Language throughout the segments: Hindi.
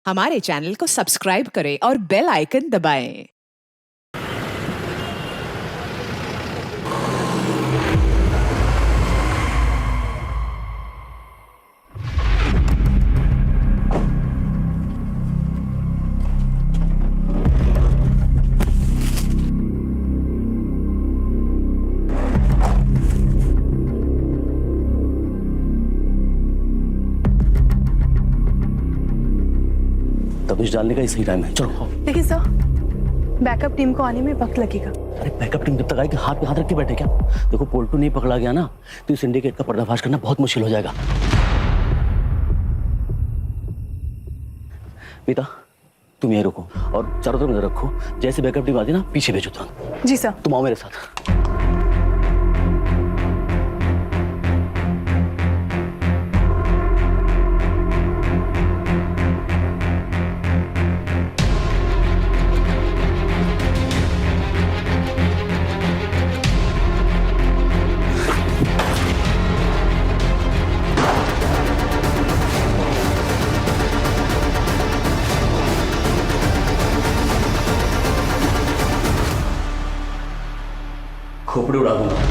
हमारे चैनल को सब्सक्राइब करें और बेल आइकन दबाएं। तबिश डालने का ही सही टाइम है। चलो। लेकिन सर, बैकअप टीम को आने में वक्त लगेगा। अरे बैकअप टीम जब तक आएगी हाथ पे हाथ रख के बैठे क्या? देखो पोल्टू नहीं पकड़ा गया ना तो इस सिंडिकेट का पर्दाफाश करना बहुत मुश्किल हो जाएगा। पीता तुम यहीं रुको और चारों तरफ नजर रखो। जैसे बैकअप टीम आती ना पीछे भेजो तुरंत। जी सर। तुम आओ मेरे साथ। खोपड़ी उड़ा दूंगा।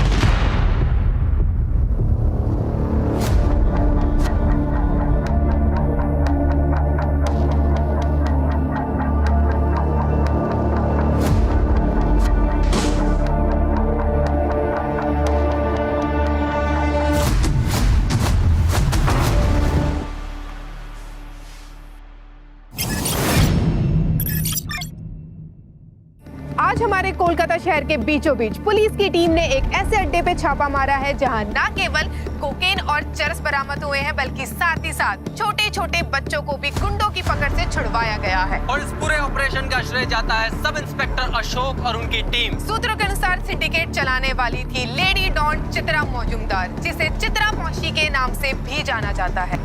आज हमारे कोलकाता शहर के बीचों बीच पुलिस की टीम ने एक ऐसे अड्डे पे छापा मारा है जहां न केवल कोकेन और चरस बरामद हुए हैं बल्कि साथ ही साथ छोटे छोटे बच्चों को भी गुंडों की पकड़ से छुड़वाया गया है। और इस पूरे ऑपरेशन का श्रेय जाता है सब इंस्पेक्टर अशोक और उनकी टीम। सूत्रों के अनुसार सिंडिकेट चलाने वाली थी लेडी डॉन चित्रा मौजूमदार, जिसे चित्रा मौशी के नाम से भी जाना जाता है।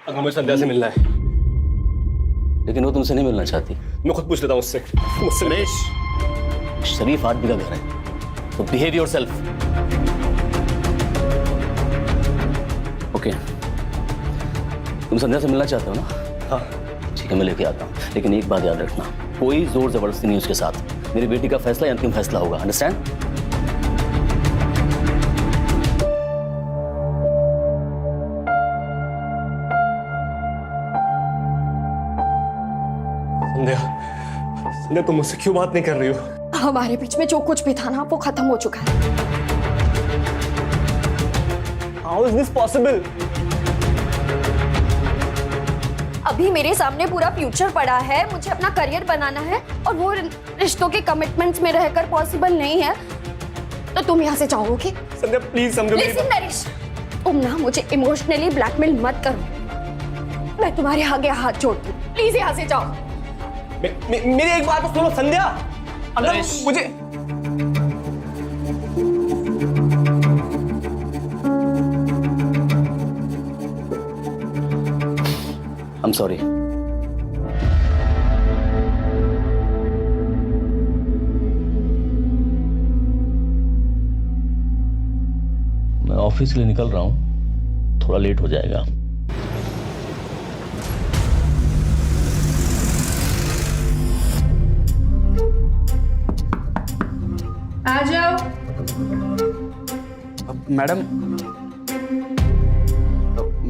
हमें संध्या से मिलना है, लेकिन वो तुमसे नहीं मिलना चाहती। मैं खुद पूछ लेता हूँ उससे। मुझसे रमेश, शरीफ आदमी का घर है तो बिहेव योरसेल्फ। ओके, तुम संध्या से मिलना चाहते हो ना? हाँ ठीक है, मैं लेके आता हूँ, लेकिन एक बात याद रखना, कोई जोर जबरदस्ती नहीं उसके साथ। मेरी बेटी का फैसला अंतिम फैसला होगा, अंडरस्टैंड? संध्या, तुम मुझसे क्यों बात नहीं कर रही हो? हमारे बीच में जो कुछ भी था ना वो खत्म हो चुका है। How is this possible? अभी मेरे सामने पूरा फ्यूचर पड़ा है, मुझे अपना करियर बनाना है और वो रिश्तों के कमिटमेंट्स में रहकर पॉसिबल नहीं है। तो तुम यहाँ से जाओगे? संध्या प्लीज समझो मेरी लिसन नरेश, तुम ना मुझे इमोशनली ब्लैकमेल मत करो। मैं तुम्हारे आगे हाथ जोड़ती हूँ, प्लीज यहाँ से जाओ। मेरी एक बात तो सुनो संध्या, अगर मुझे I'm sorry. मैं ऑफिस के लिए निकल रहा हूँ, थोड़ा लेट हो जाएगा। आ जाओ।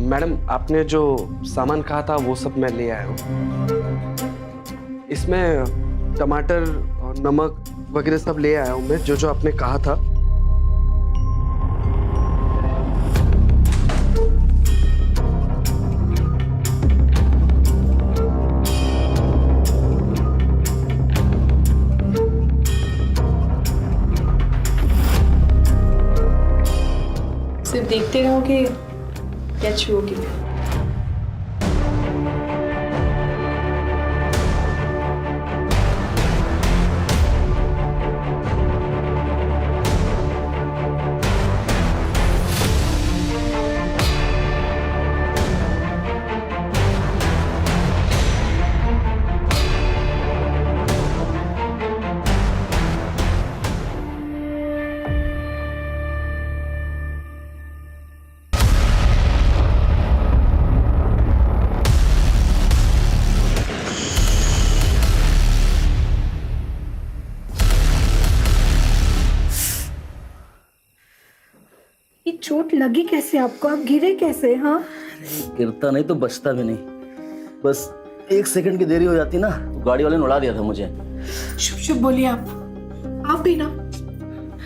मैडम आपने जो सामान कहा था वो सब मैं ले आया हूँ। इसमें टमाटर और नमक वगैरह सब ले आया हूँ मैं, जो जो आपने कहा था। सिर्फ देखते रहोगे या छुओगे? चोट लगी कैसे आपको? आप गिरे कैसे? हाँ, गिरता नहीं तो बचता भी नहीं, बस 1 सेकंड की देरी हो जाती ना, गाड़ी वाले ने उड़ा दिया था मुझे। शुभ शुभ बोलिए आप भी ना।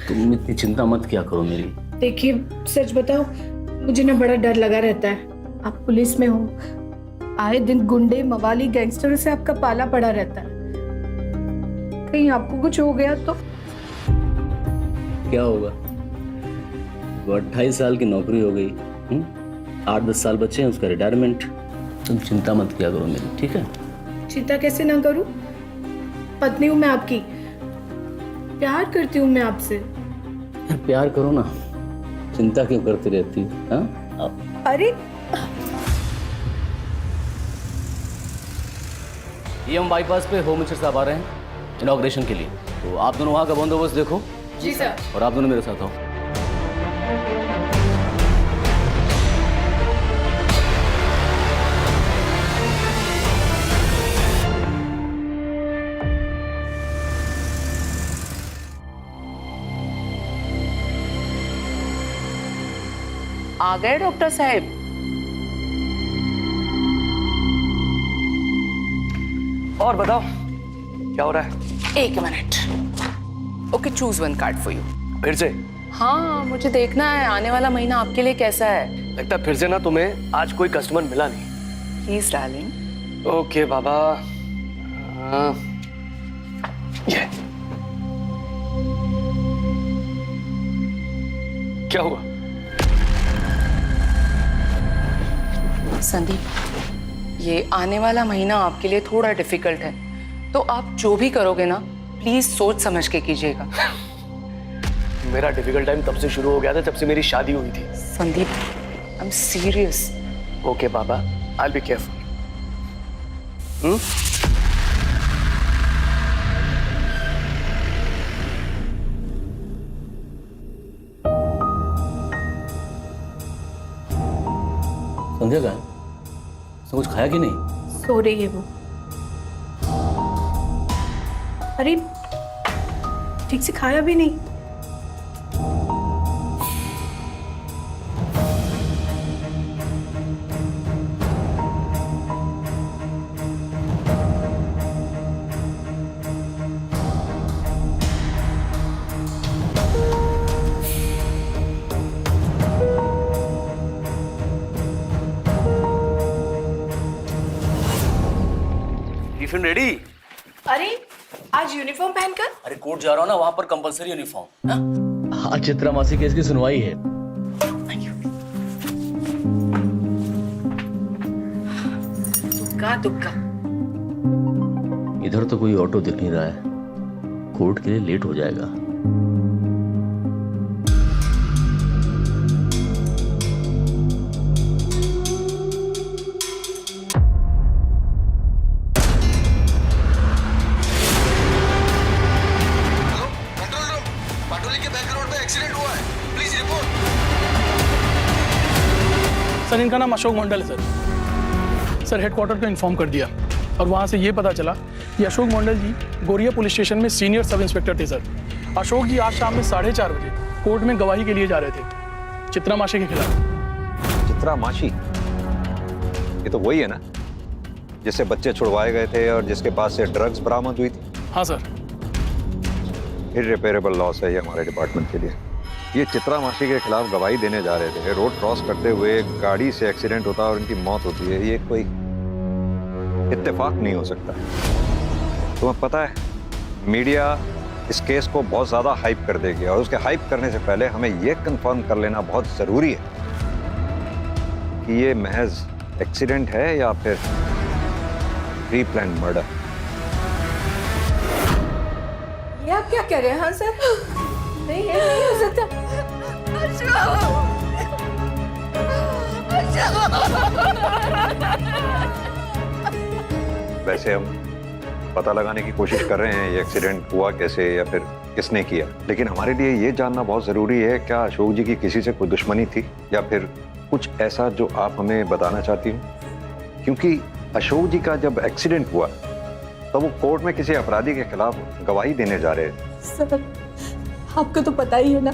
तुम इतनी चिंता मत किया करो मेरी। देखिए सच बताओ, मुझे ना बड़ा डर लगा रहता है। आप पुलिस में हो, आए दिन गुंडे मवाली गैंगस्टरों से आपका पाला पड़ा रहता है। कहीं आपको कुछ हो गया तो? क्या होगा? वो 28 साल की नौकरी हो गई, 8-10 साल बचे हैं उसका रिटायरमेंट। तुम चिंता मत किया करो मेरी, ठीक है? चिंता कैसे ना करूं? पत्नी हूं मैं आपकी, प्यार करती हूँ मैं आपसे। प्यार करो ना, चिंता क्यों करती रहती है? हाँ? अरे ये हम बाईपास पे होम मिनिस्टर साहब आ रहे हैं इनॉग्रेशन के लिए, तो आप दोनों वहाँ का बंदोबस्त देखो। जी सर। और आप दोनों मेरे साथ आओ। आ गए डॉक्टर साहब? और बताओ क्या हो रहा है? 1 minute. Okay, choose one card for you. फिर से? हाँ, मुझे देखना है आने वाला महीना आपके लिए कैसा है। लगता है फिर से ना तुम्हें आज कोई कस्टमर मिला नहीं। Please darling. ओके बाबा। ये क्या हुआ? संदीप, ये आने वाला महीना आपके लिए थोड़ा डिफिकल्ट है, तो आप जो भी करोगे ना प्लीज सोच समझ के कीजिएगा। मेरा डिफिकल्ट टाइम तब से शुरू हो गया था जब से मेरी शादी हुई थी। Sandeep, I am serious. Okay बाबा, I will be careful. Sandhya का उसने कुछ खाया कि नहीं? सो रही है वो। अरे ठीक से खाया भी नहीं। Tiffin ready? अरे आज यूनिफॉर्म पहनकर? अरे कोर्ट जा रहा हूँ ना, वहां पर कंपलसरी यूनिफॉर्म। हाँ, चित्रा मासी केस की सुनवाई है। दुक्का। इधर तो कोई ऑटो दिख नहीं रहा है, कोर्ट के लिए लेट हो जाएगा। सर, इनका नाम अशोक मंडल है सर हेडक्वार्टर को इन्फॉर्म कर दिया और वहाँ से ये पता चला कि अशोक मंडल जी गोरिया पुलिस स्टेशन में सीनियर सब इंस्पेक्टर थे सर। अशोक जी आज शाम में 4:30 बजे कोर्ट में गवाही के लिए जा रहे थे चित्रा माशी के खिलाफ। चित्रा माशी? ये तो वही है ना जिससे बच्चे छुड़वाए गए थे और जिसके पास से ड्रग्स बरामद हुई थी? हाँ सर। इररिपेयरेबल लॉस है ये हमारे डिपार्टमेंट के लिए। ये चित्रा मासी के खिलाफ गवाही देने जा रहे थे, रोड क्रॉस करते हुए गाड़ी से एक्सीडेंट होता है और इनकी मौत होती है। ये कोई इत्तेफाक नहीं हो सकता। तुम्हें पता है मीडिया इस केस को बहुत ज्यादा हाइप कर देगी और उसके हाइप करने से पहले हमें यह कंफर्म कर लेना बहुत जरूरी है कि ये महज एक्सीडेंट है या फिर प्री प्लान मर्डर। ये आप क्या कह रहे हैं? हाँ सर, नहीं ये नहीं हो सकता। वैसे हम पता लगाने की कोशिश कर रहे हैं ये एक्सीडेंट हुआ कैसे या फिर किसने किया, लेकिन हमारे लिए ये जानना बहुत जरूरी है क्या अशोक जी की किसी से कोई दुश्मनी थी या फिर कुछ ऐसा जो आप हमें बताना चाहती हो। क्योंकि अशोक जी का जब एक्सीडेंट हुआ तो वो कोर्ट में किसी अपराधी के खिलाफ गवाही देने जा रहे थे। सर आपको तो पता ही है ना,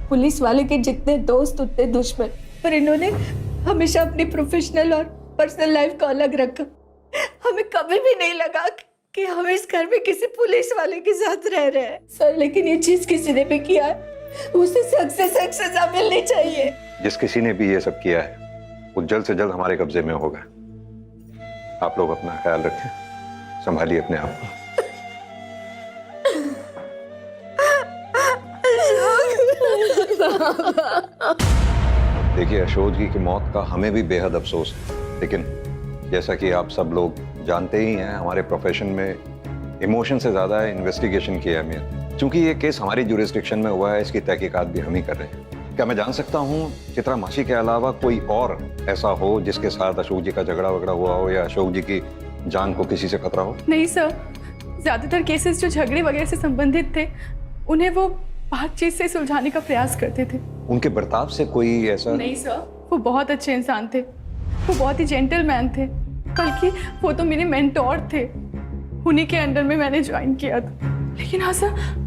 पुलिस वाले के जितने दोस्त उतने दुश्मन, पर इन्होंने हमेशा अपनी प्रोफेशनल और पर्सनल लाइफ को अलग रखा। हमें कभी भी नहीं लगा कि हम इस घर में किसी पुलिस वाले के साथ रह रहे हैं सर, लेकिन ये चीज किसी ने भी किया है, उसे सख्त से सख्त सजा मिलनी चाहिए। जिस किसी ने भी ये सब किया है वो जल्द से जल्द हमारे कब्जे में होगा। आप लोग अपना ख्याल रखें, संभालिए अपने आप को। देखिए, अशोक जी की मौत का हमें भी बेहद अफसोस है, लेकिन जैसा कि आप सब लोग जानते ही हैं, हमारे प्रोफेशन में इमोशन से ज्यादा है इन्वेस्टिगेशन की अहमियत। क्योंकि ये केस हमारी जुरिस्डिक्शन में हुआ है, इसकी तहकीकात भी हम ही कर रहे हैं। क्या मैं जान सकता हूँ चित्रा मासी के अलावा कोई और ऐसा हो जिसके साथ अशोक जी का झगड़ा वगड़ा हुआ हो या अशोक जी की जान को किसी से खतरा हो? नहीं सर, ज्यादातर केसेस जो झगड़े वगैरह से संबंधित थे उन्हें वो बातचीत से सुलझाने का प्रयास करते थे। उनके बर्ताव से कोई ऐसा? नहीं सर, वो बहुत अच्छे इंसान थे, वो बहुत ही जेंटलमैन थे, बल्कि वो तो मेरे मेंटोर थे, उन्हीं के अंडर में मैंने ज्वाइन किया था। लेकिन हाँ सर,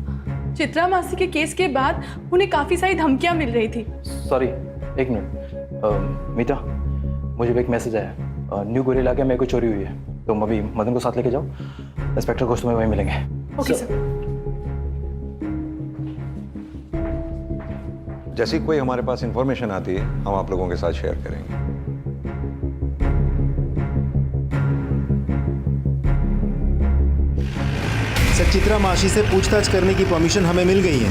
चित्रा मासी के केस के बाद उन्हें काफी सारी धमकियां मिल रही थी। सॉरी, एक मिनट। मीता, मुझे एक मैसेज आया, न्यू गोरी इलाके में कोई चोरी हुई है, तुम अभी मदन को साथ लेके जाओ, इंस्पेक्टर घोष तुम्हें वहीं मिलेंगे। Okay sir. जैसी कोई हमारे पास इंफॉर्मेशन आती है हम आप लोगों के साथ शेयर करेंगे। सर, चित्रा मासी से पूछताछ करने की परमिशन हमें मिल गई है।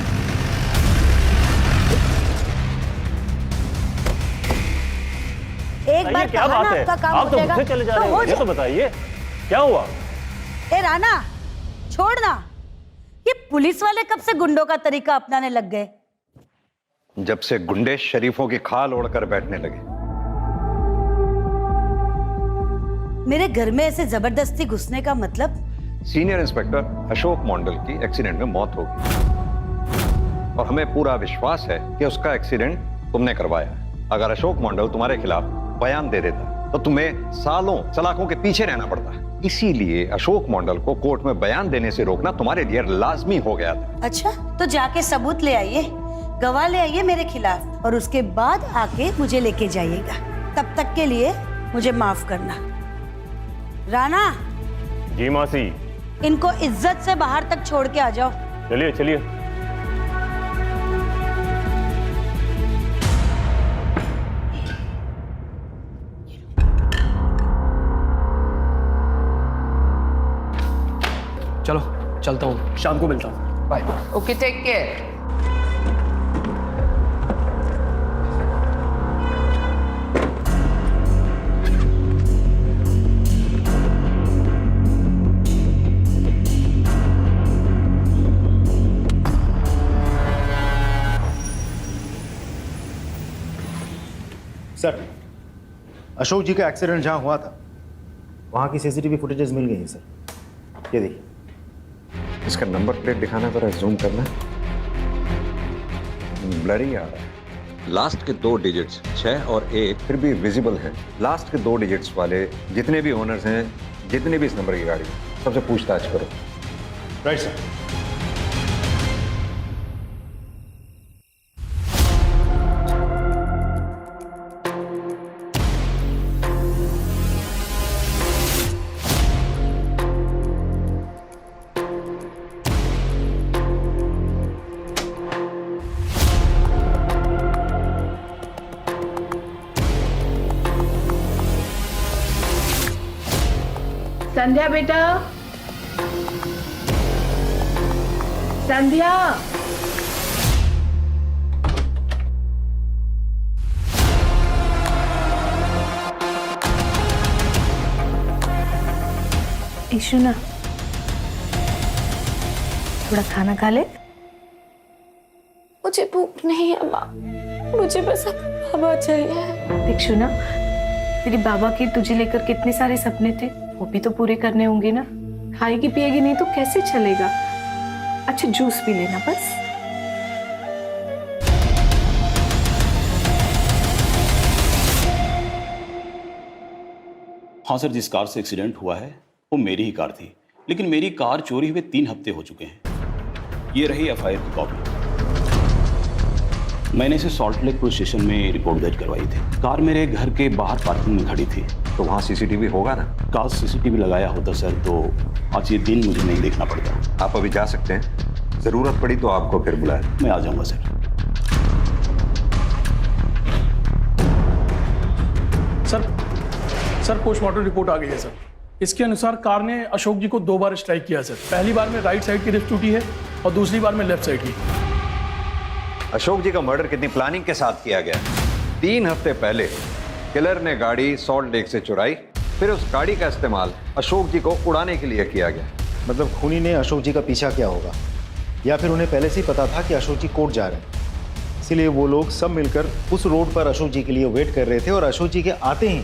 एक बार क्या बात है? आप तो मुझसे चले जा रहे हो, ये तो बताइए क्या हुआ? ए राना, छोड़ना। ये पुलिस वाले कब से गुंडों का तरीका अपनाने लग गए? जब से गुंडे शरीफों की खाल ओढ़कर बैठने लगे। मेरे घर में ऐसे जबरदस्ती घुसने का मतलब? सीनियर इंस्पेक्टर अशोक मंडल की एक्सीडेंट में मौत हो गई और हमें पूरा विश्वास है कि उसका एक्सीडेंट तुमने करवाया। अगर अशोक मंडल तुम्हारे खिलाफ बयान दे देता तो तुम्हें सालों सलाखों के पीछे रहना पड़ता। इसीलिए अशोक मंडल को कोर्ट में बयान देने से रोकना तुम्हारे लिए लाजमी हो गया था। अच्छा, तो जाके सबूत ले आइए, गवाह ले आइए मेरे खिलाफ, और उसके बाद आके मुझे लेके जाइएगा। तब तक के लिए मुझे माफ करना। राना। जी मासी। इनको इज्जत से बाहर तक छोड़ के आ जाओ। चलिए चलिए। चलो चलता हूँ, शाम को मिलता हूँ, bye. Okay, take care. Sir, Ashok ji का एक्सीडेंट जहां हुआ था वहां की सीसीटीवी फुटेजेस मिल गई है सर, ये देखिए। इसका नंबर प्लेट दिखाना, जरा जूम करना। ब्लरी आ रहा है। लास्ट के 2 डिजिट्स 6 और 1 फिर भी विजिबल हैं। लास्ट के 2 डिजिट्स वाले जितने भी ओनर्स हैं, जितने भी इस नंबर की गाड़ी, सबसे पूछताछ करो। Right sir. संध्या बेटा, संध्या। इशू ना, थोड़ा खाना खा ले। मुझे भूख नहीं है माँ, मुझे बस अब बाबा चाहिए। इशू ना, तेरी बाबा की तुझे लेकर कितने सारे सपने थे, वो भी तो पूरे करने होंगे ना। खाएगी पिएगी नहीं तो कैसे चलेगा? अच्छा, जूस पी लेना बस। हाँ सर, जिस कार से एक्सीडेंट हुआ है वो मेरी ही कार थी, लेकिन मेरी कार चोरी हुए 3 हफ्ते हो चुके हैं। ये रही एफआईआर की कॉपी। मैंने इसे सॉल्ट लेक पुलिस स्टेशन में रिपोर्ट दर्ज करवाई थी। कार मेरे घर के बाहर पार्किंग में खड़ी थी। तो वहाँ सीसीटीवी होगा ना? काश सीसीटीवी लगाया होता सर तो आज ये दिन मुझे नहीं देखना पड़ता। आप अभी जा सकते हैं, जरूरत पड़ी तो आपको फिर बुलाया। मैं आ जाऊंगा सर। सर पोस्टमार्टम रिपोर्ट आ गई है सर। इसके अनुसार कार ने अशोक जी को 2 बार स्ट्राइक किया सर। पहली बार में राइट साइड की रिस्ट टूटी है और दूसरी बार में लेफ्ट साइड की। अशोक जी का मर्डर कितनी प्लानिंग के साथ किया गया। 3 हफ्ते पहले किलर ने गाड़ी सॉल्ट लेक से चुराई, फिर उस गाड़ी का इस्तेमाल अशोक जी को उड़ाने के लिए किया गया। मतलब खूनी ने अशोक जी का पीछा किया होगा, या फिर उन्हें पहले से ही पता था कि अशोक जी कोर्ट जा रहे हैं, इसीलिए वो लोग सब मिलकर उस रोड पर अशोक जी के लिए वेट कर रहे थे और अशोक जी के आते ही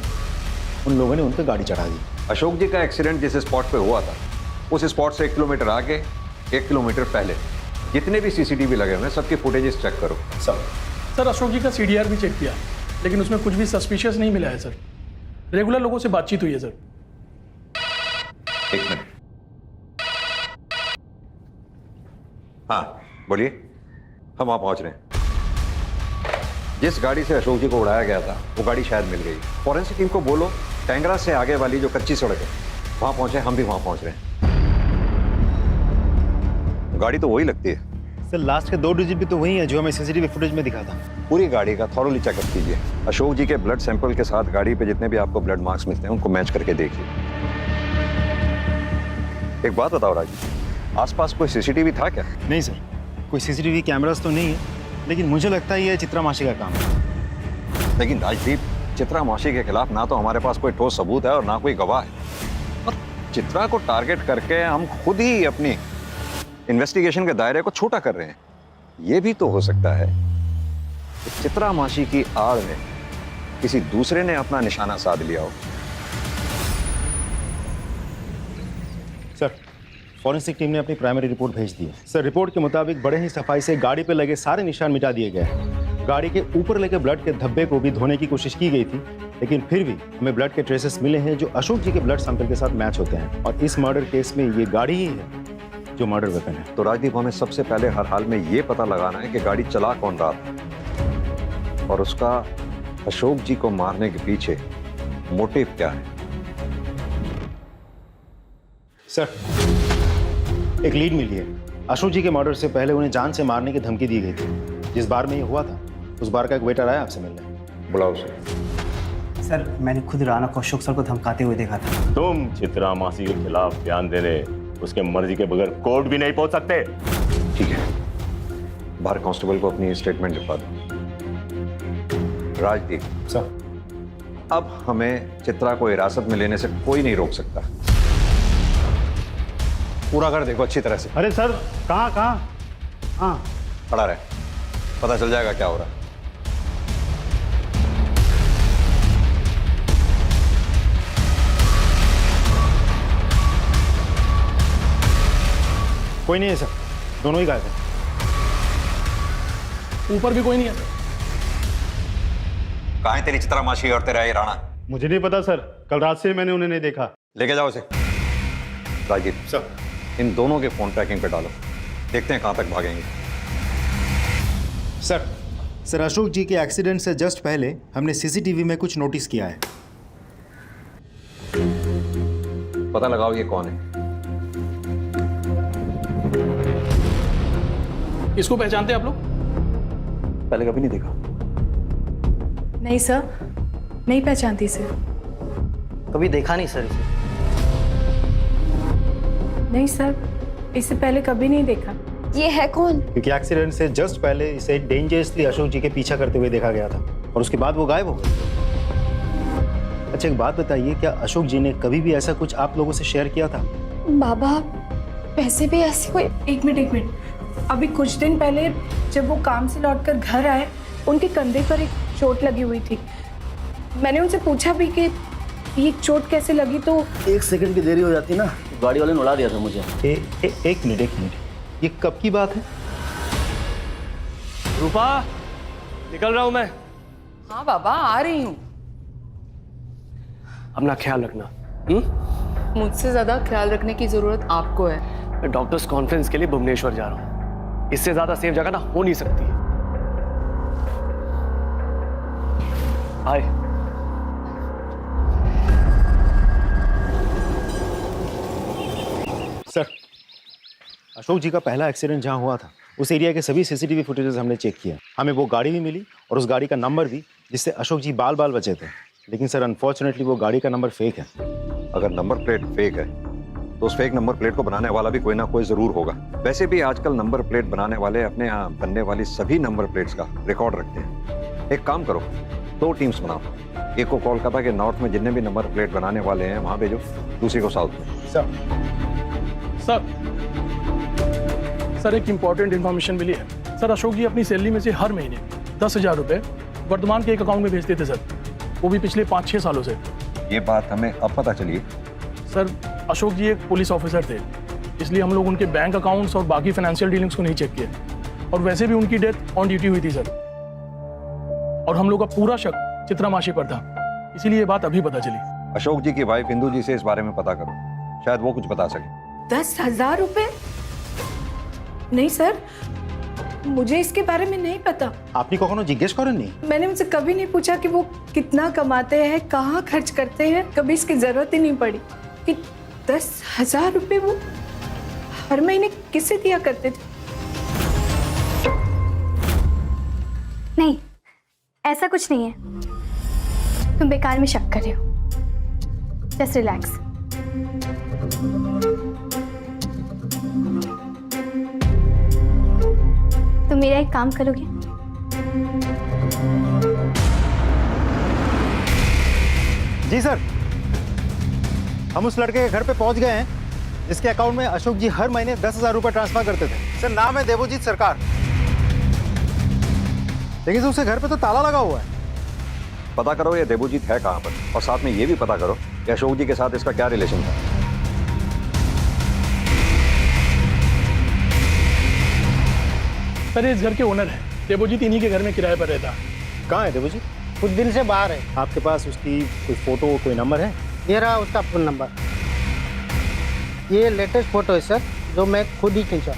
उन लोगों ने उन पर गाड़ी चढ़ा दी। अशोक जी का एक्सीडेंट जिस स्पॉट पे हुआ था उस स्पॉट से 1 किलोमीटर आगे, 1 किलोमीटर पहले जितने भी सीसीटीवी लगे हुए हैं सबकी फुटेजेस चेक करो। सर अशोक जी का CDR भी चेक किया लेकिन उसमें कुछ भी सस्पिशियस नहीं मिला है सर। रेगुलर लोगों से बातचीत हुई है सर। 1 मिनट। हाँ बोलिए, हम वहाँ पहुँच रहे हैं। जिस गाड़ी से अशोक जी को उड़ाया गया था वो गाड़ी शायद मिल गई। फॉरेंसिक टीम को बोलो टेंगरा से आगे वाली जो कच्ची सड़क है वहाँ पहुँचे, हम भी वहाँ पहुँच रहे हैं। गाड़ी तो वही लगती है सर। लास्ट के 2 डिजिट भी तो वही है जो हमें सीसीटीवी फुटेज में दिखा था। पूरी गाड़ी का थॉरोली चेकअप कीजिए। अशोक जी के ब्लड सैंपल के साथ गाड़ी पे जितने भी आपको ब्लड मार्क्स मिलते हैं उनको मैच करके देखिए। एक बात बताओ राजू, आसपास कोई सीसीटीवी था क्या? नहीं सर, कोई सीसीटीवी कैमरास तो नहीं है, लेकिन मुझे लगता है ये चित्रा मासी का काम है। लेकिन राजदीप, चित्रा मासी के खिलाफ ना तो हमारे पास कोई ठोस सबूत है और ना कोई गवाह है, और चित्रा को टारगेट करके हम खुद ही अपनी इन्वेस्टिगेशन के दायरे को छोटा कर रहे हैं। यह भी तो हो सकता है कि चित्रा मासी की आड़ में किसी दूसरे ने अपना निशाना साध लिया हो। सर फॉरेंसिक टीम ने अपनी प्राइमरी रिपोर्ट भेज दी है। सर रिपोर्ट के मुताबिक बड़े ही सफाई से गाड़ी पर लगे सारे निशान मिटा दिए गए हैं। गाड़ी के ऊपर लगे ब्लड के धब्बे को भी धोने की कोशिश की गई थी, लेकिन फिर भी हमें ब्लड के ट्रेसेस मिले हैं जो अशोक जी के ब्लड सैंपल के साथ मैच होते हैं, और इस मर्डर केस में ये गाड़ी ही है जो मर्डर वेपन है। तो राजदीप, हमें सबसे पहले हर हाल में ये पता लगाना है कि गाड़ी चला कौन रहा था और उसका अशोक जी को मारने के पीछे मोटिव क्या है। सर एक लीड मिली है। अशोक जी के मर्डर से पहले उन्हें जान से मारने की धमकी दी गई थी। जिस बार में ये हुआ था उस बार का एक वेटर आया आपसे मिलने। बुलाओ उसे। सर मैंने खुद राणा को अशोक सर को धमकाते हुए देखा था। तुम चित्रा मासी के खिलाफ बयान देने उसके मर्जी के बगैर कोर्ट भी नहीं पहुंच सकते। ठीक है, बाहर कांस्टेबल को अपनी स्टेटमेंट लिखवा दो। राजदीप सर, अब हमें चित्रा को हिरासत में लेने से कोई नहीं रोक सकता। पूरा घर देखो अच्छी तरह से। अरे सर कहाँ? हाँ खड़ा रहे, पता चल जाएगा क्या हो रहा है। कोई नहीं है सर, दोनों ही गायब हैं। ऊपर भी कोई नहीं है सर। कहाँ है तेरी चित्रा मासी और तेरा ये राणा? मुझे नहीं पता सर, कल रात से मैंने उन्हें नहीं देखा। लेके जाओ उसे। राजदीप सर, इन दोनों के फोन ट्रैकिंग पे डालो, देखते हैं कहां तक भागेंगे। सर अशोक जी के एक्सीडेंट से जस्ट पहले हमने सीसीटीवी में कुछ नोटिस किया है। पता लगाओ ये कौन है। इसको पहचानते हैं आप लोग? पहले कभी नहीं देखा। नहीं सर, नहीं पहचानती इसे। कभी देखा नहीं सर इसे। नहीं सर, इससे पहले कभी नहीं देखा। ये है कौन? क्योंकि एक्सीडेंट से जस्ट पहले इसे डेंजरसली अशोक जी के पीछा करते हुए देखा गया था और उसके बाद वो गायब हो गए। अच्छा एक बात बताइए, क्या अशोक जी ने कभी भी ऐसा कुछ आप लोगों से शेयर किया था? बाबा वैसे भी ऐसी कोई। एक मिनट, अभी कुछ दिन पहले जब वो काम से लौटकर घर आए, उनके कंधे पर एक चोट लगी हुई थी। मैंने उनसे पूछा भी कि ये चोट कैसे लगी, तो 1 सेकंड की देरी हो जाती ना, गाड़ी वाले ने उड़ा दिया था मुझे। एक मिनट, ये कब की बात है? रूपा, निकल रहा हूं मैं। हाँ बाबा, आ रही हूँ। अपना ख्याल रखना। मुझसे ज्यादा ख्याल रखने की जरूरत आपको है। मैं डॉक्टर्स कॉन्फ्रेंस के लिए भुवनेश्वर जा रहा हूँ। इससे ज्यादा सेफ जगह ना हो नहीं सकती। हाय। सर, अशोक जी का पहला एक्सीडेंट जहां हुआ था उस एरिया के सभी सीसीटीवी फुटेजेस हमने चेक किया। हमें वो गाड़ी भी मिली और उस गाड़ी का नंबर भी, जिससे अशोक जी बाल बाल बचे थे। लेकिन सर, अनफॉर्चुनेटली वो गाड़ी का नंबर फेक है। अगर नंबर प्लेट फेक है तो उस फेक नंबर प्लेट को बनाने वाला भी कोई ना कोई जरूर होगा। वैसे भी आजकल नंबर प्लेट बनाने वाले अपने यहाँ बनने वाली सभी नंबर प्लेट्स का रिकॉर्ड रखते हैं। एक काम करो, 2 टीम्स बनाओ। एक को कोलकाता के नॉर्थ में जितने भी नंबर प्लेट बनाने वाले हैं वहां भेजो, दूसरी को साउथ में। सर एक इम्पॉर्टेंट इन्फॉर्मेशन मिली है। सर अशोक जी अपनी सैलरी में से हर महीने 10,000 रुपये वर्धमान के एक अकाउंट में भेजते थे सर, वो भी पिछले 5-6 सालों से। ये बात हमें अब पता चली। सर अशोक जी एक पुलिस ऑफिसर थे, इसलिए हम लोग उनके बैंक अकाउंट्स और बाकी फाइनेंशियल डीलिंग्स को नहीं चेक किए। और वैसे भी उनकी डेथ ऑन ड्यूटी हुई थी सर, और हम लोग का पूरा शक चित्रा मासी पर था, इसीलिए ये बात अभी पता चली। अशोक जी की वाइफ इंदू जी से इस बारे में पता करो, शायद वो कुछ बता सके। 10,000 रुपए? नहीं सर, मुझे इसके बारे में नहीं पता। आपने कखनो जिज्ञेस करें नहीं? मैंने उनसे कभी नहीं पूछा कि वो कितना कमाते हैं, कहाँ खर्च करते हैं। कभी इसकी जरूरत ही नहीं पड़ी कि 10,000 रुपए वो हर महीने किसे दिया करते थे। नहीं, ऐसा कुछ नहीं है। तुम बेकार में शक कर रहे हो। Just relax. तुम मेरा एक काम करोगे? जी सर, हम उस लड़के के घर पे पहुंच गए हैं जिसके अकाउंट में अशोक जी हर महीने 10,000 रुपए ट्रांसफर करते थे। सर नाम है देवोजीत सरकार, लेकिन सर उसके घर पे तो ताला लगा हुआ है। पता करो ये देवोजीत है कहाँ पर, और साथ में ये भी पता करो कि अशोक जी के साथ इसका क्या रिलेशन था। सर इस घर के ओनर है देवोजीत, इन्हीं के घर में किराए पर रहता। कहाँ है देवोजीत? कुछ दिन से बाहर है। आपके पास उसकी कोई फोटो, कोई नंबर है? ये रहा उसका फोन नंबर। ये लेटेस्ट फोटो है सर, जो मैं खुद ही खींचा।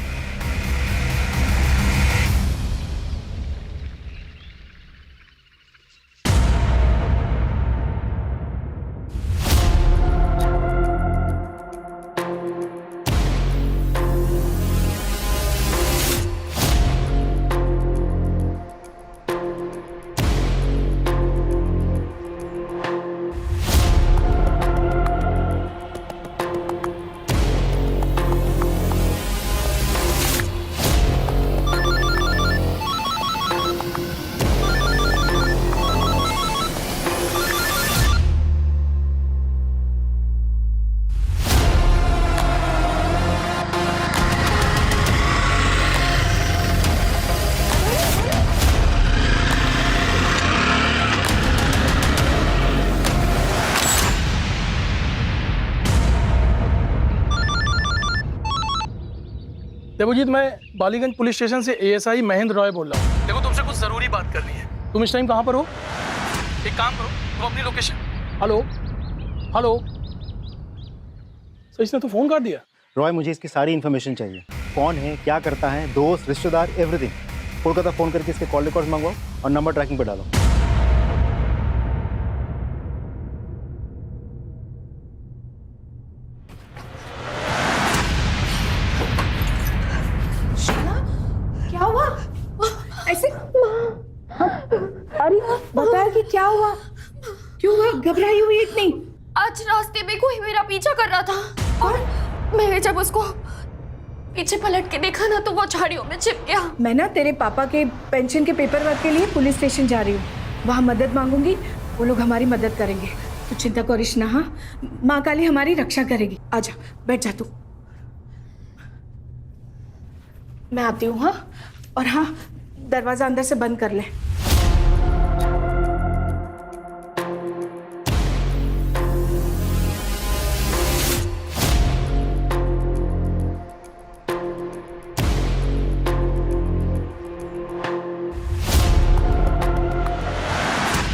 देवोजीत, मैं बालीगंज पुलिस स्टेशन से एएसआई महेंद्र रॉय बोल रहा हूँ। देखो तुमसे कुछ जरूरी बात करनी है। तुम इस टाइम कहाँ पर हो? एक काम करो, तुम अपनी लोकेशन। हेलो हेलो सर, इसने तो फोन काट दिया। रॉय, मुझे इसकी सारी इन्फॉर्मेशन चाहिए। कौन है, क्या करता है, दोस्त, रिश्तेदार, एवरीथिंग। कोलकाता फोन करके इसके कॉल रिकॉर्ड्स मंगवाओ और नंबर ट्रैकिंग पर डालो। क्या हुआ? ऐसे अरे बताया कि क्या हुआ? क्यों हुआ? घबराई हुई इतनी? आज रास्ते में कोई मेरा पीछा कर रहा था और मैंने जब उसको पीछे पलट के देखा ना तो वो झाड़ियों में छिप गया। मैं ना तेरे पापा के पेंशन के पेपर वर्क के लिए पुलिस स्टेशन जा रही हूँ। वहाँ मदद मांगूंगी, वो लोग हमारी मदद करेंगे। तू चिंता करिश ना। हाँ, माँ काली हमारी रक्षा करेगी। आजा, बैठ जा तू। मैं आती हूँ। हाँ, और हाँ, दरवाजा अंदर से बंद कर ले।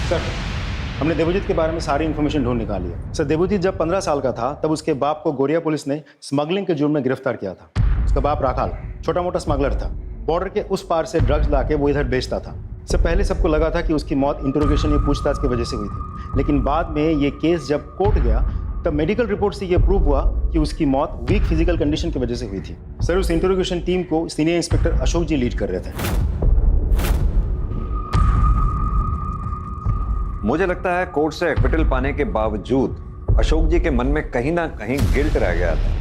सर, हमने देवजीत के बारे में सारी इन्फॉर्मेशन ढूंढ निकाली है। सर, देवजीत जब 15 साल का था तब उसके बाप को गोरिया पुलिस ने स्मगलिंग के जुर्म में गिरफ्तार किया था। उसका बाप राखाल छोटा मोटा स्मगलर था। बॉर्डर के उस पार से ड्रग्स लाके वो इधर बेचता था। सर पहले सबको लगा था कि उसकी मौत इंटरोगेशन या पूछताछ की वजह से हुई थी, लेकिन बाद में ये केस जब कोर्ट गया तब मेडिकल रिपोर्ट से ये प्रूव हुआ कि उसकी मौत वीक फिजिकल कंडीशन की वजह से हुई थी। सर उस इंटरोगेशन टीम को सीनियर इंस्पेक्टर अशोक जी लीड कर रहे थे। मुझे लगता है कोर्ट से एक्विटल पाने के बावजूद अशोक जी के मन में कहीं ना कहीं गिल्ट रह गया था।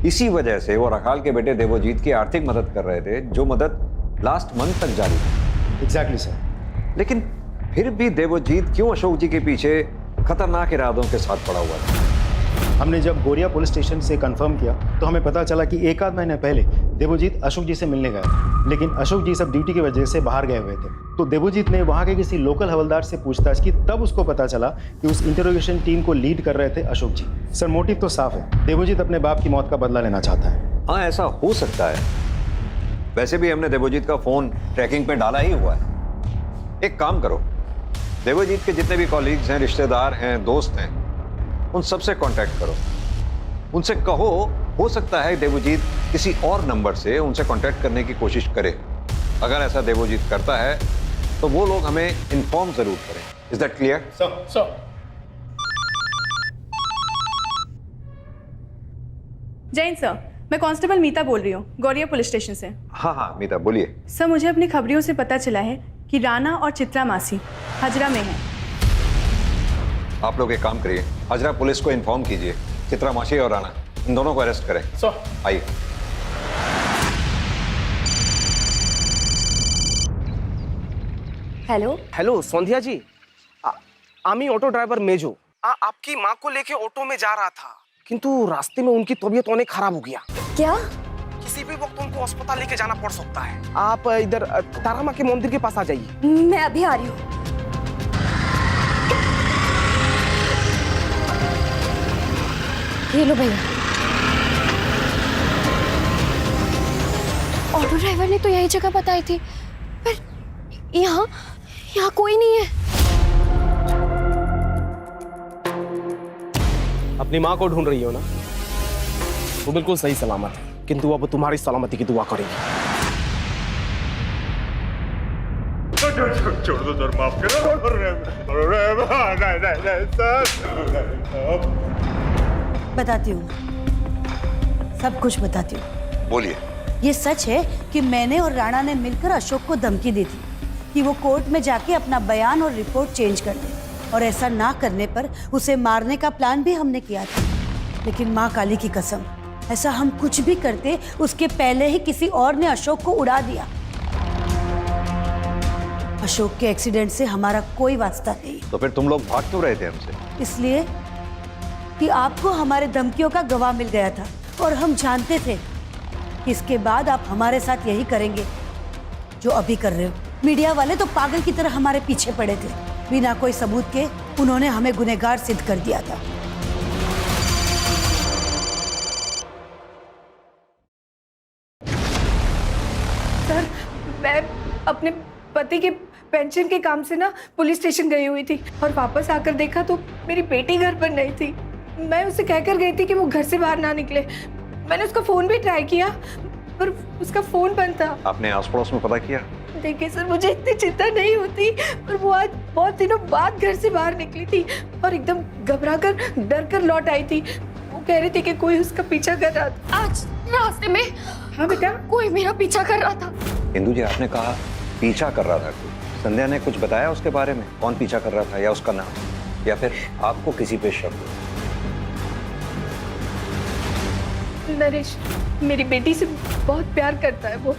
इसी वजह से वो रखाल के बेटे देवोजीत की आर्थिक मदद कर रहे थे, जो मदद लास्ट मंथ तक जारी थी। Exactly sir. लेकिन फिर भी देवोजीत क्यों अशोक जी के पीछे खतरनाक इरादों के साथ पड़ा हुआ था? हमने जब गोरिया पुलिस स्टेशन से कंफर्म किया तो हमें पता चला कि एक आध महीने पहले देवोजीत अशोक जी से मिलने गया था, लेकिन अशोक जी सब ड्यूटी की वजह से बाहर गए हुए थे। तो देवोजीत ने वहाँ के किसी लोकल हवलदार से पूछताछ की, तब उसको पता चला कि उस इंटरोगेशन टीम को लीड कर रहे थे अशोक जी। सर मोटिव तो साफ है, देवोजीत अपने बाप की मौत का बदला लेना चाहता है। हाँ ऐसा हो सकता है। वैसे भी हमने देवोजीत का फोन ट्रैकिंग पे डाला ही हुआ है। एक काम करो, देवोजीत के जितने भी कॉलीग्स हैं, रिश्तेदार हैं, दोस्त हैं, उन सबसे कांटेक्ट करो। उनसे कहो, हो सकता है देवोजीत किसी और नंबर से उनसे कांटेक्ट करने की कोशिश करे। अगर ऐसा देवोजीत करता है तो वो लोग हमें इन्फॉर्म जरूर करें। Is that clear? Sir Jain sir, मैं कांस्टेबल मीता बोल रही हूँ, गौरिया पुलिस स्टेशन से। हाँ हाँ मीता बोलिए। सर मुझे अपनी खबरियों से पता चला है कि राणा और चित्रा मासी हजरा में हैं। आप लोग एक काम करिए, हजरा पुलिस को इन्फॉर्म कीजिए, चित्रा मासी और राणा इन दोनों को अरेस्ट करें। सर आइए। हेलो हेलो संध्या जी, आमी ऑटो ड्राइवर मेजो आपकी माँ को लेके ऑटो में जा रहा था, किंतु रास्ते में उनकी तबीयत अनेक खराब हो गया। क्या? किसी भी वक्त उनको अस्पताल लेके जाना पड़ सकता है। आप इधर तारा माँ के मंदिर के पास आ जाइए। मैं अभी आ रही हूँ। ये लो भैया। ऑटो ड्राइवर ने तो यही जगह बताई थी, पर यहाँ कोई नहीं है। अपनी माँ को ढूंढ रही हो ना? वो बिल्कुल सही सलामत है, किंतु अब तुम्हारी सलामती की दुआ करेगी। छोड़ दो सर, माफ करो। बताती हूँ, सब कुछ बताती हूँ। बोलिए। ये सच है कि मैंने और राणा ने मिलकर अशोक को धमकी दी थी कि वो कोर्ट में जाके अपना बयान और रिपोर्ट चेंज कर दे, और ऐसा ना करने पर उसे मारने का प्लान भी हमने किया था। लेकिन माँ काली की कसम, ऐसा हम कुछ भी करते उसके पहले ही किसी और ने अशोक को उड़ा दिया। अशोक के एक्सीडेंट से हमारा कोई वास्ता नहीं। तो फिर तुम लोग भाग क्यों रहे थे हमसे? इसलिए कि आपको हमारे धमकियों का गवाह मिल गया था, और हम जानते थे कि इसके बाद आप हमारे साथ यही करेंगे जो अभी कर रहे हो। मीडिया वाले तो पागल की तरह हमारे पीछे पड़े थे, बिना कोई सबूत के उन्होंने हमें गुनहगार सिद्ध कर दिया था। सर मैं अपने पति के पेंशन के काम से ना पुलिस स्टेशन गई हुई थी, और वापस आकर देखा तो मेरी बेटी घर पर नहीं थी। मैं उसे कहकर गई थी कि वो घर से बाहर ना निकले। मैंने उसका फोन भी ट्राई किया, पर उसका फोन बंद था। आपने आस पड़ोस में पता किया? देखिए सर, मुझे इतनी चिंता नहीं होती, पर वो आज बहुत दिनों बाद घर से बाहर निकली थी और एकदम घबराकर डर कर लौट आई थी। वो कह रही थी कि कोई उसका पीछा कर रहा था। आज रास्ते में? हाँ बेटा, कोई मेरा पीछा कर रहा था। इंदु जी, आपने कहा पीछा कर रहा था कोई। संध्या ने कुछ बताया उसके बारे में? कौन पीछा कर रहा था, या उसका नाम, या फिर आपको किसी पे शक? नरेश मेरी बेटी से बहुत प्यार करता है वो,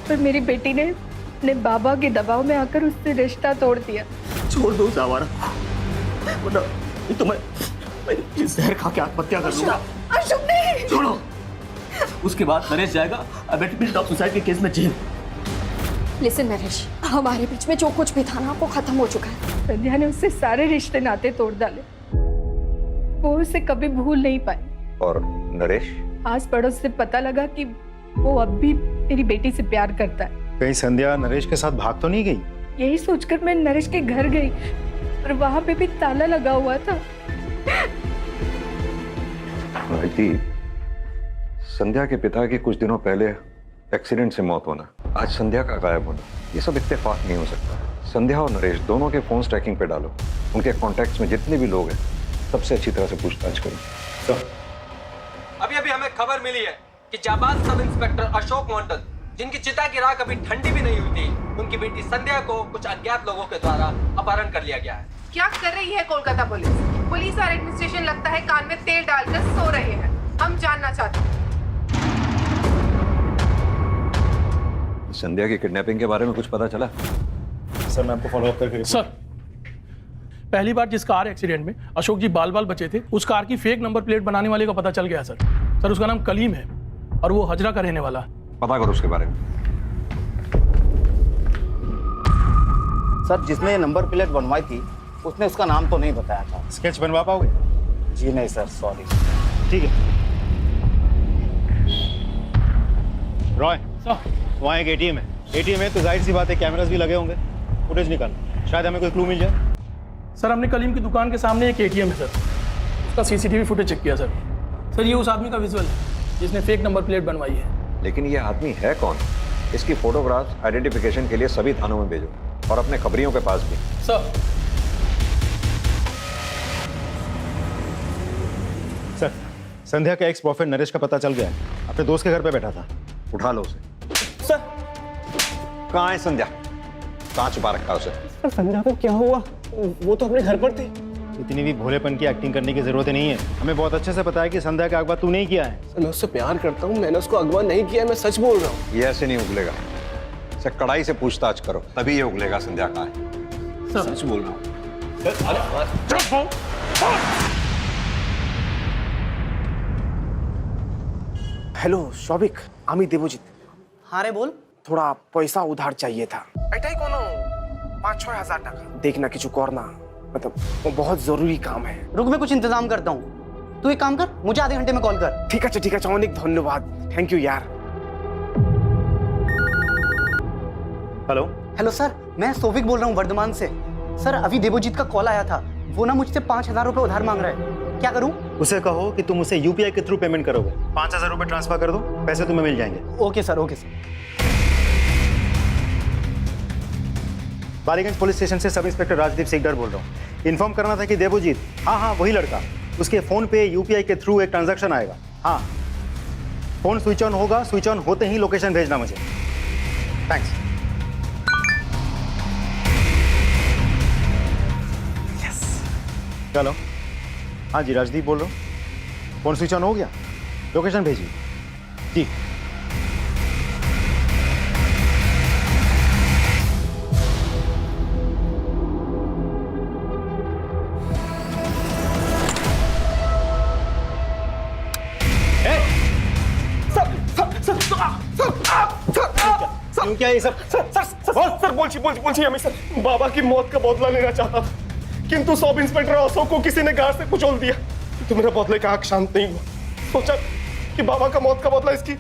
पर मेरी बेटी ने अपने बाबा के दबाव में आकर उससे रिश्ता तोड़ दिया। छोड़ दो उस आवारा को, तो मैं जहर खा के आत्महत्या कर लूंगा। अशोक नहीं, छोड़ो। उसके बाद नरेश जाएगा अबेटमेंट ऑफ सुसाइड के केस में जेल। लिसन नरेश, हमारे बीच में जो कुछ भी था ना वो खत्म हो चुका है। संध्या ने उससे सारे रिश्ते नाते तोड़ डाले, वो उसे कभी भूल नहीं पाई। और नरेश? आस पड़ोस से पता लगा कि वो अब भी मेरी बेटी से प्यार करता है। कहीं संध्या नरेश के साथ भाग तो नहीं गई? यही सोचकर मैं नरेश के घर गई, पर वहां पे भी ताला लगा हुआ था। भाई, संध्या के पिता की कुछ दिनों पहले एक्सीडेंट से मौत होना, आज संध्या का गायब होना, ये सब इत्तेफाक नहीं हो सकता। संध्या और नरेश दोनों के फोन ट्रैकिंग पे डालो, उनके कॉन्टैक्ट्स में जितने भी लोग हैं सबसे अच्छी तरह से पूछताछ करो। अभी अभी हमें खबर मिली है कि जाबाज सब इंस्पेक्टर अशोक मंडल, जिनकी चिता की राख अभी ठंडी भी नहीं हुई थी, उनकी बेटी संध्या को कुछ अज्ञात लोगों के द्वारा अपहरण कर लिया गया है। क्या कर रही है कोलकाता पुलिस? पुलिस और एडमिनिस्ट्रेशन लगता है कान में तेल डालकर सो रहे हैं। हम जानना चाहते हैं। संध्या की किडनैपिंग के बारे में कुछ पता चला? सर मैं आपको फॉलो अप करके सर, पहली बार जिस कार एक्सीडेंट में अशोक जी बाल बाल बचे थे, उस कार की फेक नंबर प्लेट बनाने वाले का पता चल गया सर। उसका नाम कलीम है और वो हजरा का रहने वाला है। पता करो उसके बारे में। सर जिसने नंबर प्लेट बनवाई थी उसने उसका नाम तो नहीं बताया था। स्केच बनवा पाओगे? जी नहीं सर, सॉरी। ठीक है। रॉय सर, वहाँ एक एटीएम है। एटीएम है तो जाहिर सी बात है कैमरास भी लगे होंगे, फुटेज निकालना, शायद हमें कोई क्लू मिल जाए। सर हमने कलीम की दुकान के सामने एक एटीएम है सर, उसका सीसीटीवी फुटेज चेक किया सर। सर ये उस आदमी का विजुअल है जिसने फेक नंबर प्लेट बनवाई है। लेकिन ये आदमी है कौन? इसकी फोटोग्राफ आइडेंटिफिकेशन के लिए सभी थानों में भेजो और अपने खबरियों के पास भी। सर सर संध्या का एक्स बॉयफ्रेंड नरेश का पता चल गया है, अपने दोस्त के घर पे बैठा था। उठा लो उसे। सर कहाँ है संध्या? कहाँ छुपा रखा उसे? सर संध्या को क्या हुआ? वो तो अपने घर पर थी। इतनी भी भोलेपन की एक्टिंग करने की जरूरत नहीं है। हमें बहुत अच्छे से पता है कि संध्या का अगवा तू नहीं किया है। मैं उससे प्यार करता हूँ, मैंने उसको अगवा नहीं किया, मैं सच बोल रहा हूँ। ये ऐसे नहीं उगलेगा, इसे कड़ाई से पूछताछ करो तभी ये उगलेगा संध्या कहाँ है। सच बोल रहा हूँ। हेलो शौविक, आमी देवजित। हाँ रे बोल। थोड़ा पैसा उधार चाहिए था। एटाई कोनो 5-6 हजार टाका देखना किचु करना, मतलब वो बहुत जरूरी काम है। रुक मैं कुछ इंतजाम करता हूँ, तू एक काम कर, मुझे आधे घंटे में कॉल कर। ठीक है अनेक धन्यवाद, थैंक यू यार। हेलो हेलो सर, मैं सोविक बोल रहा हूँ वर्धमान से। सर अभी देवजीत का कॉल आया था, वो ना मुझसे 5,000 रुपए उधार मांग रहा है। क्या करूँ? उसे कहो कि तुम उसे यूपीआई के थ्रू पेमेंट करोगे। 5,000 रुपए ट्रांसफर कर दो, पैसे तुम्हें मिल जाएंगे। Okay sir, okay sir. Ballygunge police station से सब इंस्पेक्टर राजदीप सिकदर बोल रहा हूँ। इन्फॉर्म करना था कि देवजीत, हाँ वही लड़का, उसके फोन पे यूपीआई के थ्रू एक ट्रांजैक्शन आएगा। हाँ फोन स्विच ऑन होगा, स्विच ऑन होते ही लोकेशन भेजना मुझे। थैंक्स। चलो। हाँ जी राजदीप बोल रहा हूँ। फोन स्विच ऑन हो गया, लोकेशन भेजिए। जी क्यों क्या ये सब? सर बोलছি আমি सर बाबा की मौत का बदला लेना चाहता था, किंतु सब इंस्पेक्टर अशोक को किसी ने गाड़ से कुचल दिया, तो मेरा बदले का हक शांत नहीं हुआ। सोचा कि बाबा का मौत का बदला इसकी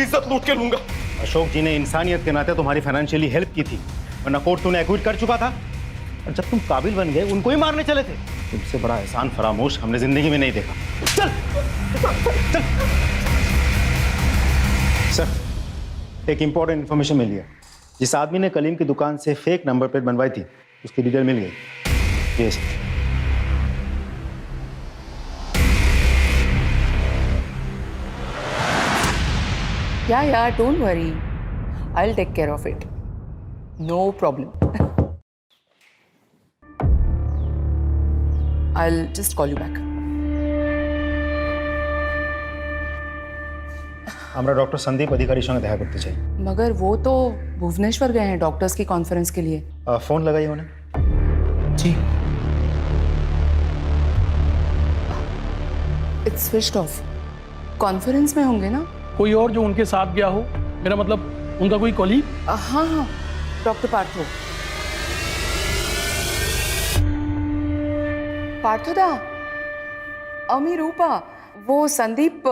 इज्जत लूट के लूंगा। अशोक जी ने इंसानियत के नाते तुम्हारी फाइनेंशियली हेल्प की थी, वरना कोर्ट तूने एक्विट कर चुका था। और जब तुम काबिल बन गए उनको ही मारने चले थे। तुमसे बड़ा एहसान फरामोश हमने जिंदगी में नहीं देखा। चल चल। सर एक इंपॉर्टेंट इन्फॉर्मेशन मिली है। जिस आदमी ने कलीम की दुकान से फेक नंबर प्लेट बनवाई थी उसकी डिटेल मिल गई। Yes Yeah, don't worry. I'll take care of it. No problem. I'll just call you back. আমরা ডক্টর সন্দীপ অধিকারীর সঙ্গে দেখা করতে চাই। मगर वो तो भुवनेश्वर गए हैं डॉक्टर्स की कॉन्फ्रेंस के लिए। फोन लगाइए उन्हें। जी। It's switched off. कॉन्फ्रेंस में होंगे ना? कोई और जो उनके साथ गया हो, मेरा मतलब उनका कोई कॉलीग? हाँ डॉक्टर पार्थो। पार्थोदा, अमी रूपा, वो संदीप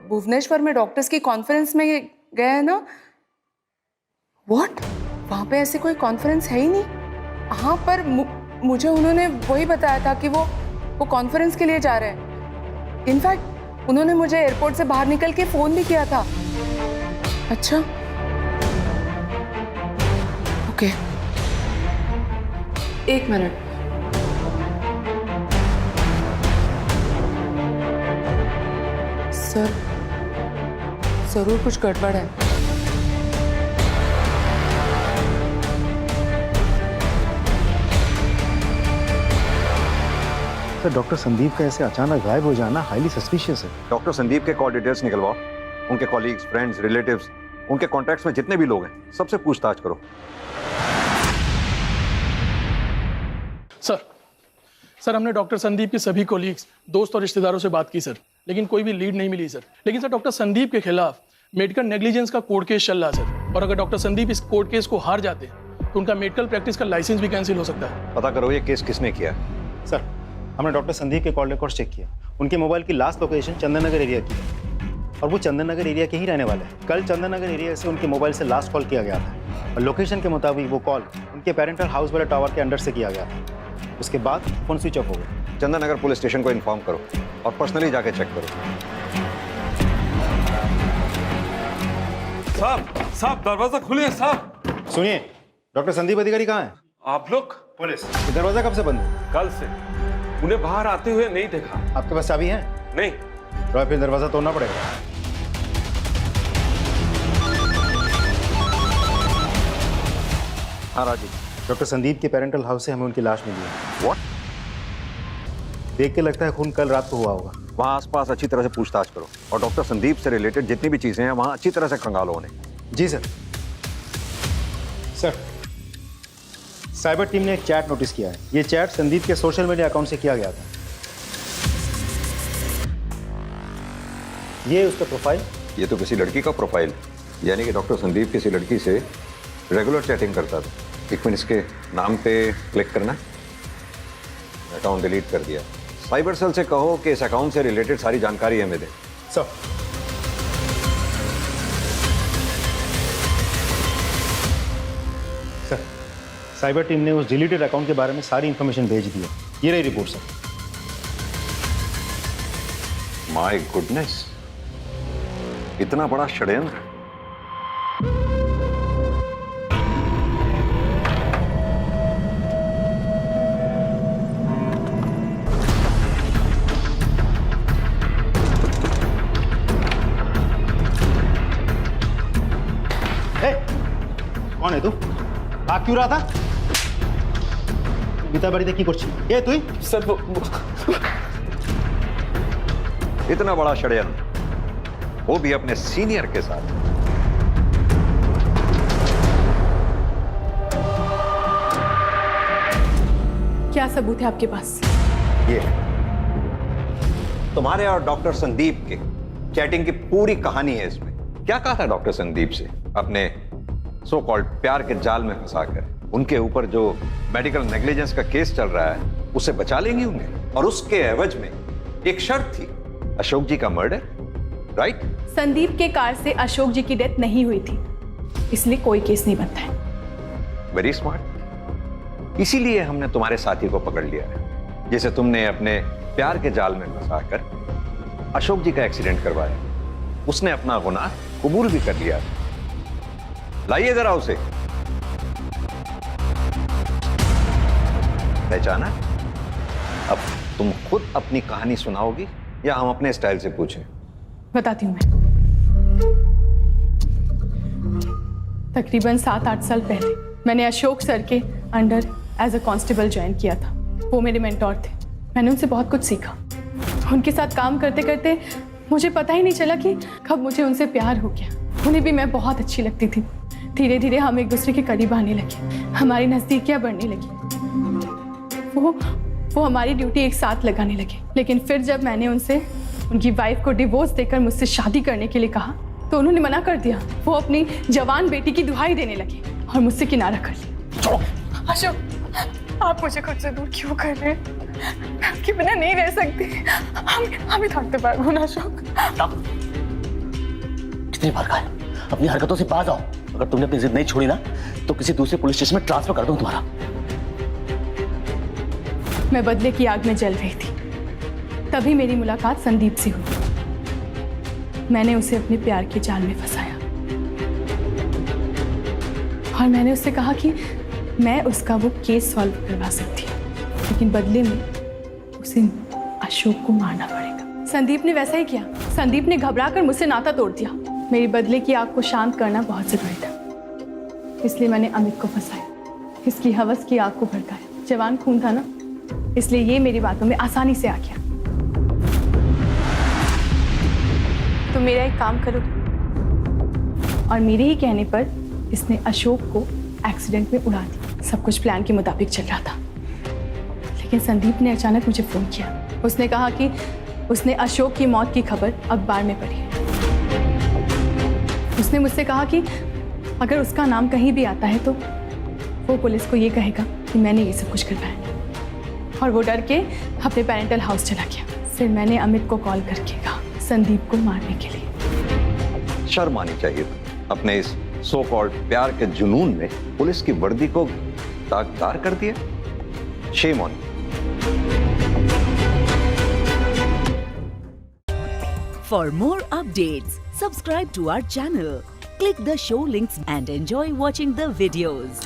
भुवनेश्वर में डॉक्टर्स की कॉन्फ्रेंस में गया है ना? व्हाट? वहाँ पे ऐसे कोई कॉन्फ्रेंस है ही नहीं। हाँ पर मुझे उन्होंने वही बताया था कि वो कॉन्फ्रेंस के लिए जा रहे हैं। इनफैक्ट उन्होंने मुझे एयरपोर्ट से बाहर निकल के फोन भी किया था। अच्छा ओके, एक मिनट। सर, जरूर कुछ गड़बड़ है। सर, डॉक्टर संदीप का ऐसे अचानक गायब हो जाना हाईली सस्पिशियस है। डॉक्टर संदीप के कॉल डिटेल्स निकलवाओ, उनके कॉलीग्स, फ्रेंड्स, रिलेटिव्स, उनके कॉन्टैक्ट्स में जितने भी लोग हैं सबसे पूछताछ करो। सर हमने डॉक्टर संदीप के सभी कोलीग्स, दोस्त और रिश्तेदारों से बात की सर, लेकिन कोई भी लीड नहीं मिली सर। लेकिन सर डॉक्टर संदीप के खिलाफ मेडिकल नेग्लिजेंस का कोर्ट केस चल रहा है सर, और अगर डॉक्टर संदीप इस कोर्ट केस को हार जाते तो उनका मेडिकल प्रैक्टिस का लाइसेंस भी कैंसिल हो सकता है। पता करो ये केस किसने किया है। सर, हमने डॉक्टर संदीप के कॉल रिकॉर्ड चेक किया। उनके मोबाइल की last location Chandan Nagar area की है, और वो चंदन नगर एरिया के ही रहने वाले हैं। कल चंदन नगर एरिया से उनके मोबाइल से लास्ट कॉल किया गया था, और लोकेशन के मुताबिक वो कॉल उनके पेरेंटल हाउस वाले टावर के अंडर से किया गया था। उसके बाद फोन स्विच ऑफ हो गया। चंदन नगर पुलिस स्टेशन को इन्फॉर्म करो और पर्सनली जाके चेक करो। साहब दरवाजा खुलिए साहब। सुनिए, डॉक्टर संदीप अधिकारी कहाँ है? आप लोग? पुलिस। दरवाजा कब से बंद है? कल से। उन्हें बाहर आते हुए नहीं देखा। आपके पास चाबी है? नहीं। तो फिर दरवाजा तोड़ना पड़ेगा। हाँ राजू। डॉक्टर संदीप के पेरेंटल हाउस से हमें उनकी लाश मिली है। व्हाट? देख के लगता है खून कल रात को हुआ होगा। वहाँ आसपास अच्छी तरह से पूछताछ करो, और डॉक्टर संदीप से रिलेटेड जितनी भी चीजें हैं वहाँ अच्छी तरह से खंगालो उन्हें। जी सर। सर, साइबर टीम ने एक चैट नोटिस किया है। ये चैट संदीप के सोशल मीडिया अकाउंट से किया गया था। ये उसका प्रोफाइल। ये तो किसी लड़की का प्रोफाइल, यानी कि डॉक्टर संदीप किसी लड़की से रेगुलर चैटिंग करता था। एक मिनट, इसके नाम पे क्लिक करना, अकाउंट डिलीट कर दिया। साइबर सेल से कहो कि इस अकाउंट से रिलेटेड सारी जानकारी हमें दें। सर, साइबर टीम ने उस डिलीटेड अकाउंट के बारे में सारी इंफॉर्मेशन भेज दी है। ये रही रिपोर्ट सर। माय गुडनेस, इतना बड़ा षड्यंत्र। कौन है तू? भाग क्यों रहा था? गीता बाड़ी की कुर्सी ये तू ही? सर वो इतना बड़ा षड्यंत्र, वो भी अपने सीनियर के साथ। क्या सबूत है आपके पास? ये तुम्हारे और डॉक्टर संदीप के चैटिंग की पूरी कहानी है इसमें। क्या कहा था डॉक्टर संदीप से अपने सो कॉल्ड प्यार के जाल में फंसाकर? उनके ऊपर जो मेडिकल नेग्लिजेंस का केस चल रहा है उसे बचा लेंगी उन्हें, और उसके एवज में एक शर्त थी, अशोक जी का मर्डर, राइट? संदीप के कार से अशोक जी की डेथ नहीं हुई थी, इसलिए कोई केस नहीं बनता है। Very smart. इसीलिए हमने तुम्हारे साथी को पकड़ लिया है, जिसे तुमने अपने प्यार के जाल में फंसाकर अशोक जी का एक्सीडेंट करवाया। उसने अपना गुनाह कबूल भी कर लिया। लाइए जरा उसे। पहचाना? अब तुम खुद अपनी कहानी सुनाओगी या हम अपने स्टाइल से पूछें? बताती हूँ मैं। तकरीबन 7-8 साल पहले मैंने अशोक सर के under as a constable join किया था। वो मेरे मेंटोर थे। मैंने उनसे बहुत कुछ सीखा। उनके साथ काम करते करते मुझे पता ही नहीं चला कि कब मुझे उनसे प्यार हो गया। उन्हें भी मैं बहुत अच्छी लगती थी। धीरे धीरे हम एक दूसरे के करीब आने लगे, हमारी नज़दीकियाँ बढ़ने लगी। वो हमारी ड्यूटी एक साथ लगाने लगे। लेकिन फिर जब मैंने उनसे उनकी वाइफ को डिवोर्स देकर मुझसे शादी करने के लिए कहा तो उन्होंने मना कर दिया। वो अपनी जवान बेटी की दुहाई देने लगे और मुझसे किनारा कर लिया। अशोक, आप मुझे खुद से दूर क्यों कर रहे हैं? मैं आपके बिना नहीं रह सकती। हम ही थकते पार ना अशोक। कितनी बार कहा है, अपनी हरकतों से बाज आओ। अगर तुमने अपनी जिद नहीं छोड़ी ना तो किसी दूसरे पुलिस स्टेशन में ट्रांसफर कर दूं तुम्हारा। मैं बदले की आग में जल रही थी, तभी मेरी मुलाकात संदीप से हुई। मैंने उसे अपने प्यार के जाल में फंसाया और मैंने उससे कहा कि मैं उसका वो केस सॉल्व करवा सकती हूँ, लेकिन बदले में उसे अशोक को मारना पड़ेगा। संदीप ने वैसा ही किया। संदीप ने घबरा कर मुझसे नाता तोड़ दिया। मेरी बदले की आग को शांत करना बहुत जरूरी था, इसलिए मैंने अमित को फंसाया, इसकी हवस की आग को भड़काया। जवान खून था ना, इसलिए ये मेरी बातों में आसानी से आ गया। तो मेरा एक काम करो, और मेरे ही कहने पर इसने अशोक को एक्सीडेंट में उड़ा दिया। सब कुछ प्लान के मुताबिक चल रहा था, लेकिन संदीप ने अचानक मुझे फोन किया। उसने कहा कि उसने अशोक की मौत की खबर अखबार में पढ़ी है। उसने मुझसे कहा कि अगर उसका नाम कहीं भी आता है तो वो पुलिस को ये कहेगा कि मैंने ये सब कुछ करवाया, और वो डर के अपने पेरेंटल हाउस चला गया। फिर मैंने अमित को कॉल करके कहा संदीप को मारने के लिए। शर्म आनी चाहिए अपने इस सो कॉल्ड प्यार के जुनून में पुलिस की वर्दी को दागदार कर दिया। Shame on. For more updates, subscribe to our channel, click the show links and enjoy watching the videos.